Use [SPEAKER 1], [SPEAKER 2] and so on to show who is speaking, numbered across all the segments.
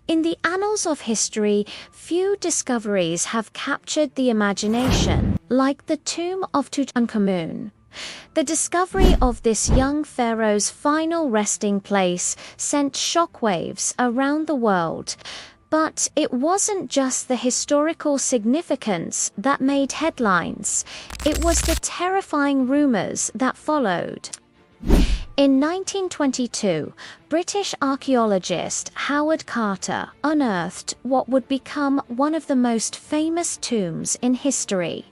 [SPEAKER 1] In the annals of history, few discoveries have captured the imagination, like the tomb of Tutankhamun. The discovery of this young pharaoh's final resting place sent shockwaves around the world. But it wasn't just the historical significance that made headlines, it was the terrifying rumors that followed. In 1922, British archaeologist Howard Carter unearthed what would become one of the most famous tombs in history.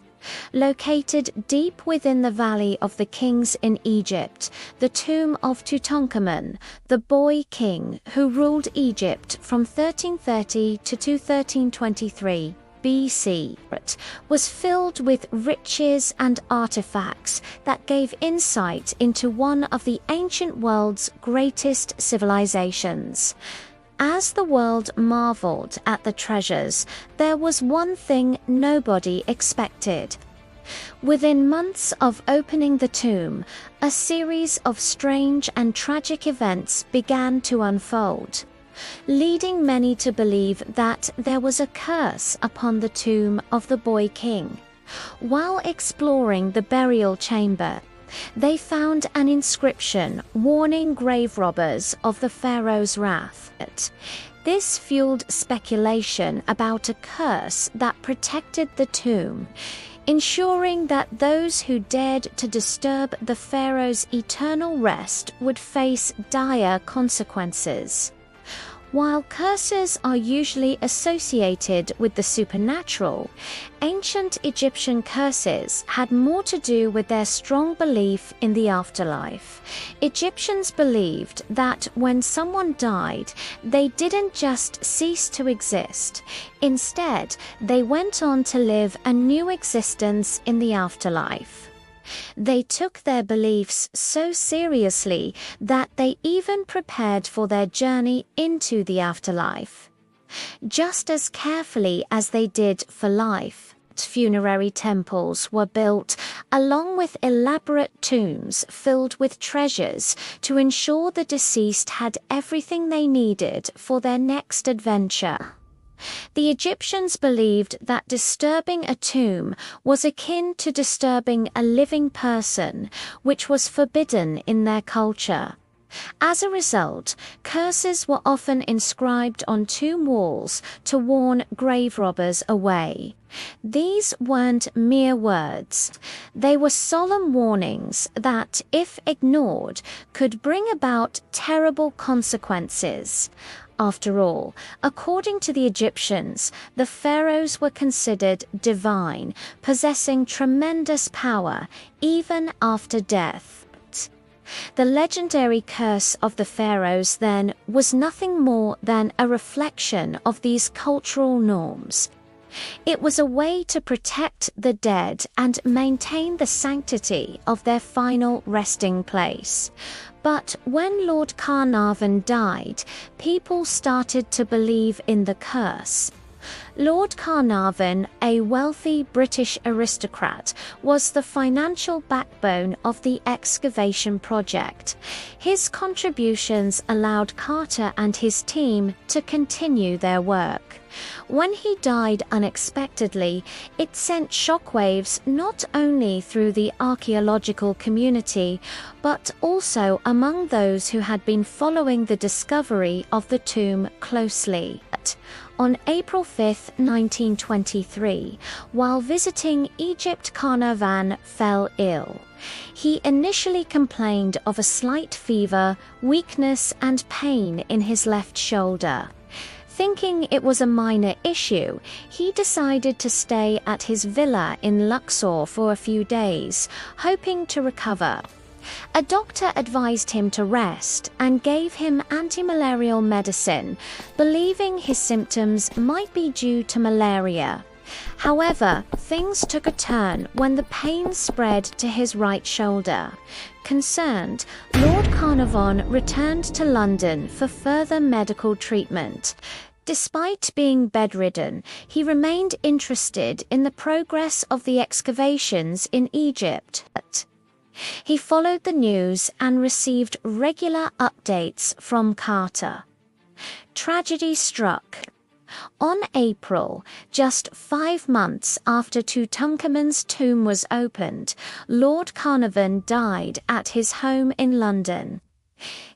[SPEAKER 1] Located deep within the Valley of the Kings in Egypt, the tomb of Tutankhamun, the boy king who ruled Egypt from 1330 to 1323 BC, was filled with riches and artifacts that gave insight into one of the ancient world's greatest civilizations. As the world marveled at the treasures, there was one thing nobody expected. Within months of opening the tomb, a series of strange and tragic events began to unfold, leading many to believe that there was a curse upon the tomb of the boy king. While exploring the burial chamber, they found an inscription warning grave robbers of the pharaoh's wrath. This fueled speculation about a curse that protected the tomb, ensuring that those who dared to disturb the pharaoh's eternal rest would face dire consequences. While curses are usually associated with the supernatural, ancient Egyptian curses had more to do with their strong belief in the afterlife. Egyptians believed that when someone died, they didn't just cease to exist. Instead, they went on to live a new existence in the afterlife. They took their beliefs so seriously that they even prepared for their journey into the afterlife. Just as carefully as they did for life, funerary temples were built, along with elaborate tombs filled with treasures to ensure the deceased had everything they needed for their next adventure. The Egyptians believed that disturbing a tomb was akin to disturbing a living person, which was forbidden in their culture. As a result, curses were often inscribed on tomb walls to warn grave robbers away. These weren't mere words. They were solemn warnings that, if ignored, could bring about terrible consequences. After all, according to the Egyptians, the pharaohs were considered divine, possessing tremendous power, even after death. The legendary curse of the pharaohs, then, was nothing more than a reflection of these cultural norms. It was a way to protect the dead and maintain the sanctity of their final resting place. But when Lord Carnarvon died, people started to believe in the curse. Lord Carnarvon, a wealthy British aristocrat, was the financial backbone of the excavation project. His contributions allowed Carter and his team to continue their work. When he died unexpectedly, it sent shockwaves not only through the archaeological community, but also among those who had been following the discovery of the tomb closely. On April 5, 1923, while visiting Egypt, Carnarvon fell ill. He initially complained of a slight fever, weakness, and pain in his left shoulder. Thinking it was a minor issue, he decided to stay at his villa in Luxor for a few days, hoping to recover. A doctor advised him to rest and gave him anti-malarial medicine, believing his symptoms might be due to malaria. However, things took a turn when the pain spread to his right shoulder. Concerned, Lord Carnarvon returned to London for further medical treatment. Despite being bedridden, he remained interested in the progress of the excavations in Egypt. He followed the news and received regular updates from Carter. tragedy struck. On April, just 5 months after Tutankhamun's tomb was opened, Lord Carnarvon died at his home in London.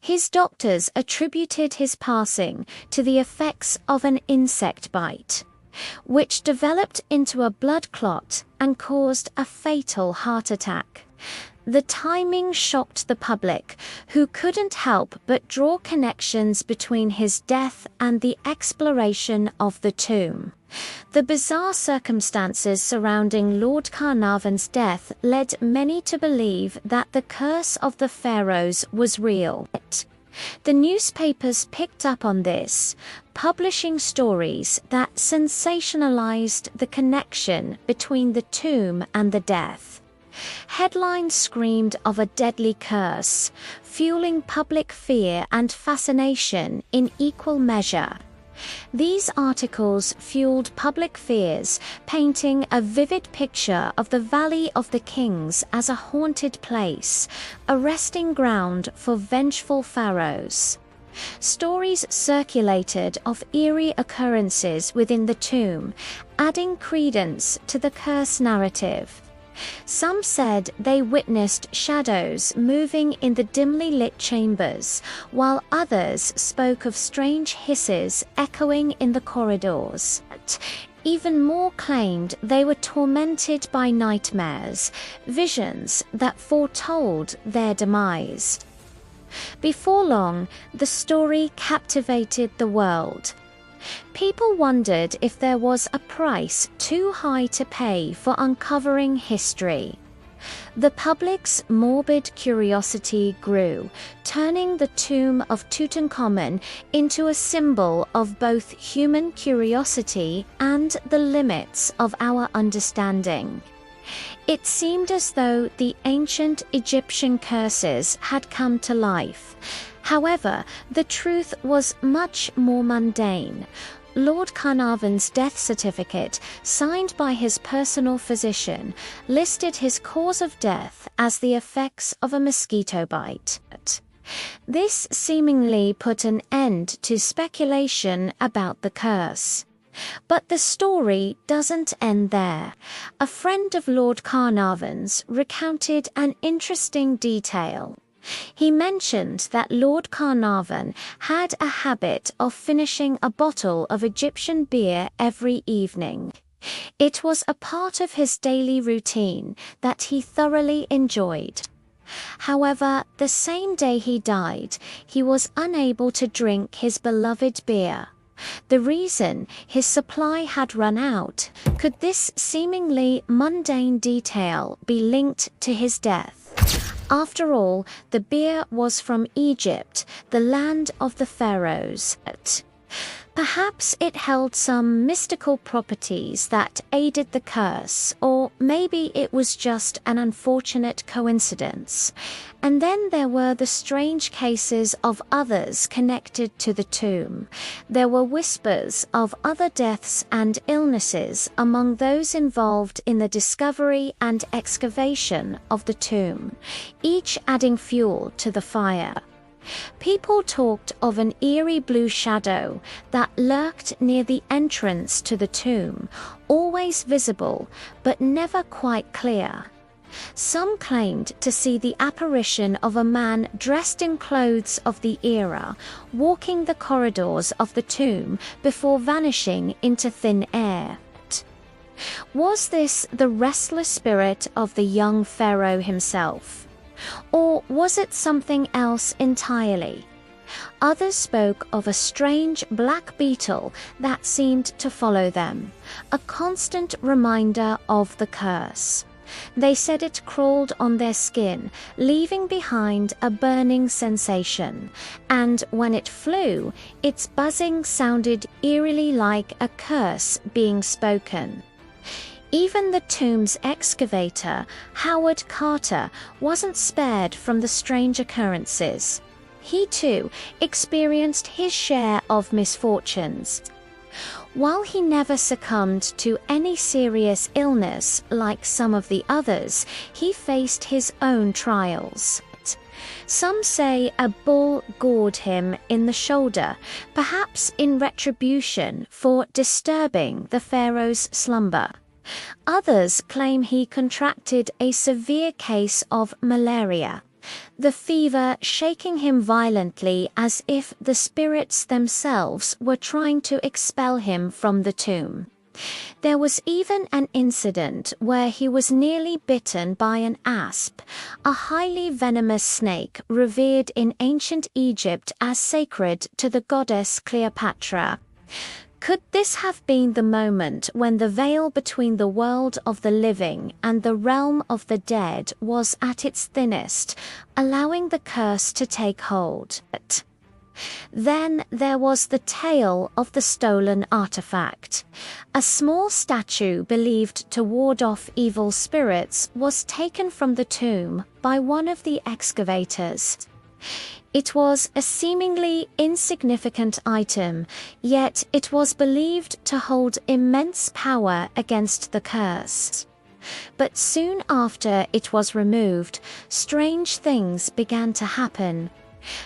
[SPEAKER 1] His doctors attributed his passing to the effects of an insect bite, which developed into a blood clot and caused a fatal heart attack. The timing shocked the public, who couldn't help but draw connections between his death and the exploration of the tomb. The bizarre circumstances surrounding Lord Carnarvon's death led many to believe that the curse of the pharaohs was real. The newspapers picked up on this, publishing stories that sensationalized the connection between the tomb and the death. Headlines screamed of a deadly curse, fueling public fear and fascination in equal measure. These articles fueled public fears, painting a vivid picture of the Valley of the Kings as a haunted place, a resting ground for vengeful pharaohs. Stories circulated of eerie occurrences within the tomb, adding credence to the curse narrative. Some said they witnessed shadows moving in the dimly lit chambers, while others spoke of strange hisses echoing in the corridors. Even more claimed they were tormented by nightmares, visions that foretold their demise. Before long, the story captivated the world. People wondered if there was a price too high to pay for uncovering history. The public's morbid curiosity grew, turning the tomb of Tutankhamun into a symbol of both human curiosity and the limits of our understanding. It seemed as though the ancient Egyptian curses had come to life. However, the truth was much more mundane. Lord Carnarvon's death certificate, signed by his personal physician, listed his cause of death as the effects of a mosquito bite. This seemingly put an end to speculation about the curse. But the story doesn't end there. A friend of Lord Carnarvon's recounted an interesting detail. He mentioned that Lord Carnarvon had a habit of finishing a bottle of Egyptian beer every evening. It was a part of his daily routine that he thoroughly enjoyed. However, the same day he died, he was unable to drink his beloved beer. The reason: his supply had run out. Could this seemingly mundane detail be linked to his death? After all, the beer was from Egypt, the land of the pharaohs. Perhaps it held some mystical properties that aided the curse, or maybe it was just an unfortunate coincidence. And then there were the strange cases of others connected to the tomb. There were whispers of other deaths and illnesses among those involved in the discovery and excavation of the tomb, each adding fuel to the fire. People talked of an eerie blue shadow that lurked near the entrance to the tomb, always visible but never quite clear. Some claimed to see the apparition of a man dressed in clothes of the era, walking the corridors of the tomb before vanishing into thin air. Was this the restless spirit of the young pharaoh himself? Or was it something else entirely? Others spoke of a strange black beetle that seemed to follow them, a constant reminder of the curse. They said it crawled on their skin, leaving behind a burning sensation, and when it flew, its buzzing sounded eerily like a curse being spoken. Even the tomb's excavator, Howard Carter, wasn't spared from the strange occurrences. He too experienced his share of misfortunes. While he never succumbed to any serious illness like some of the others, he faced his own trials. Some say a bull gored him in the shoulder, perhaps in retribution for disturbing the pharaoh's slumber. Others claim he contracted a severe case of malaria, the fever shaking him violently as if the spirits themselves were trying to expel him from the tomb. There was even an incident where he was nearly bitten by an asp, a highly venomous snake revered in ancient Egypt as sacred to the goddess Cleopatra. Could this have been the moment when the veil between the world of the living and the realm of the dead was at its thinnest, allowing the curse to take hold? Then there was the tale of the stolen artifact. A small statue believed to ward off evil spirits was taken from the tomb by one of the excavators. It was a seemingly insignificant item, yet it was believed to hold immense power against the curse. But soon after it was removed, strange things began to happen.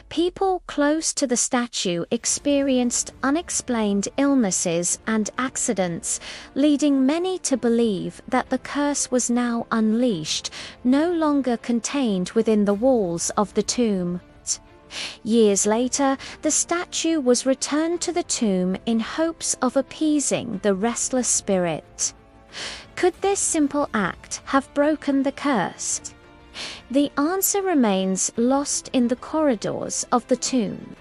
[SPEAKER 1] People close to the statue experienced unexplained illnesses and accidents, leading many to believe that the curse was now unleashed, no longer contained within the walls of the tomb. Years later, the statue was returned to the tomb in hopes of appeasing the restless spirit. Could this simple act have broken the curse? The answer remains lost in the corridors of the tomb.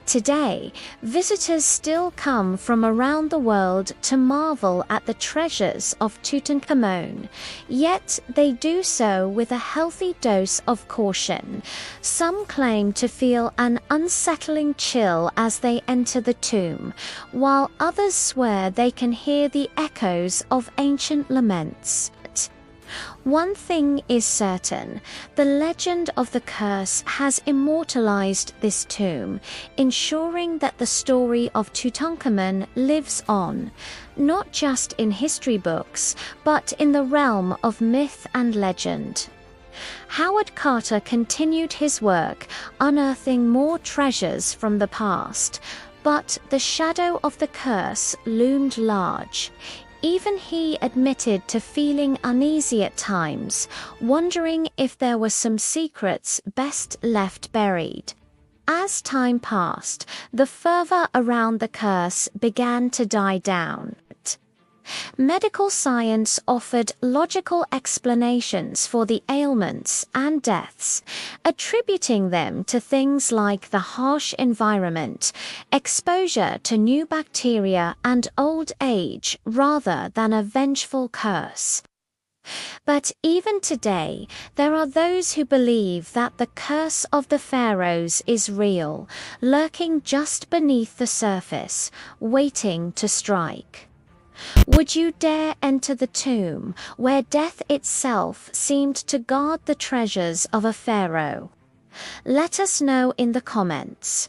[SPEAKER 1] Today, visitors still come from around the world to marvel at the treasures of Tutankhamun, yet they do so with a healthy dose of caution. Some claim to feel an unsettling chill as they enter the tomb, while others swear they can hear the echoes of ancient laments. One thing is certain, the legend of the curse has immortalized this tomb, ensuring that the story of Tutankhamun lives on, not just in history books, but in the realm of myth and legend. Howard Carter continued his work, unearthing more treasures from the past, but the shadow of the curse loomed large. Even he admitted to feeling uneasy at times, wondering if there were some secrets best left buried. As time passed, the fervor around the curse began to die down. Medical science offered logical explanations for the ailments and deaths, attributing them to things like the harsh environment, exposure to new bacteria, and old age rather than a vengeful curse. But even today, there are those who believe that the curse of the pharaohs is real, lurking just beneath the surface, waiting to strike. Would you dare enter the tomb, where death itself seemed to guard the treasures of a pharaoh? Let us know in the comments.